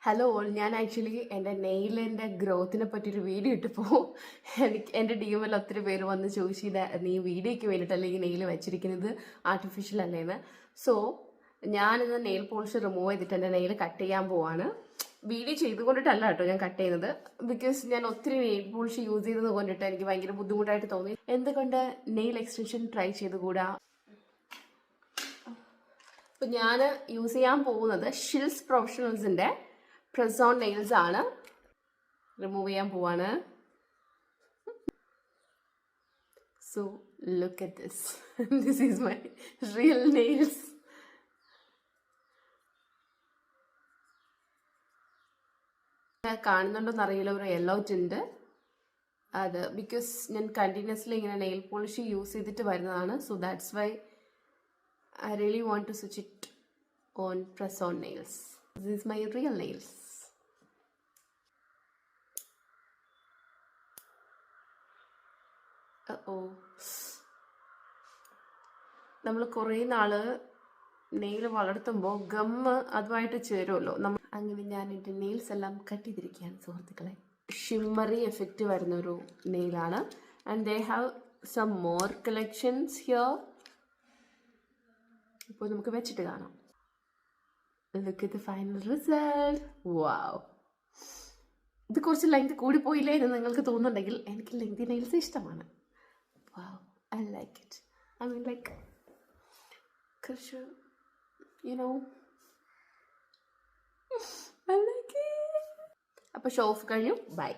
Hello all, ഞാൻ actually എൻ്റെ നെയിലിൻ്റെ ഗ്രോത്തിനെ പറ്റിയൊരു വീഡിയോ ഇട്ടപ്പോൾ എൻ്റെ DMൽ ഒത്തിരി പേര് വന്ന് ചോദിച്ചില്ല, നീ വീഡിയോയ്ക്ക് വേണ്ടിയിട്ടല്ലേ ഈ നെയിൽ വെച്ചിരിക്കുന്നത്, ആർട്ടിഫിഷ്യൽ അല്ലേന്ന്. സോ ഞാനിത് നെയിൽ പോളിഷ് റിമൂവ് ചെയ്തിട്ട് എൻ്റെ നെയിൽ കട്ട് ചെയ്യാൻ പോവാണ്. വീഡിയോ ചെയ്തുകൊണ്ടിട്ടല്ല കേട്ടോ ഞാൻ കട്ട് ചെയ്യുന്നത്, ബിക്കോസ് ഞാൻ ഒത്തിരി നെയിൽ പോളിഷ് യൂസ് ചെയ്തത് കൊണ്ടിട്ട് എനിക്ക് ഭയങ്കര ബുദ്ധിമുട്ടായിട്ട് തോന്നി. എന്തുകൊണ്ട് നെയിൽ എക്സ്റ്റൻഷൻ ട്രൈ ചെയ്തുകൂടാ? അപ്പം ഞാൻ യൂസ് ചെയ്യാൻ പോകുന്നത് ഷിൽസ് പ്രൊഫഷണൽസിൻ്റെ പ്രസ് ഓൺ നെയിൽസ് ആണ്. റിമൂവ് ചെയ്യാൻ പോവാണ്. So look at this. This is my real nails. കാണുന്നുണ്ടോന്ന് അറിയില്ല, ഒരു യെല്ലോ ടിൻറ്റ്. അത് ബിക്കോസ് ഞാൻ കണ്ടിന്യൂസ്ലി ഇങ്ങനെ നെയിൽ പോളിഷ് യൂസ് ചെയ്തിട്ട് വരുന്നതാണ്. So that's why I really want to switch it on press on nails. This is my real nails. നമ്മൾ കുറേ നാള് നെയിൽ വളർത്തുമ്പോൾ ഗമ്മ് അതുമായിട്ട് ചേരുമല്ലോ. അങ്ങനെ ഞാൻ എൻ്റെ നെയിൽസ് എല്ലാം കട്ട് ചെയ്തിരിക്കുകയാണ് സുഹൃത്തുക്കളെ. ഷിമ്മറി എഫക്റ്റ് വരുന്നൊരു നെയിലാണ്. And they have some more collections here. ഇപ്പോൾ നമുക്ക് വെച്ചിട്ട് കാണാം. Look at the final result. Wow, ഇത് കുറച്ച് ലെങ്ത് കൂടിപ്പോയില്ലേ എന്ന് നിങ്ങൾക്ക് തോന്നുന്നുണ്ടെങ്കിൽ, എനിക്ക് ലെങ്തി നെയിൽസ് ഇഷ്ടമാണ്. Wow, I like it. I mean, like, you know, I like it. അപ്പോൾ ഷോ ഓഫ് കഴിഞ്ഞു. ബൈ.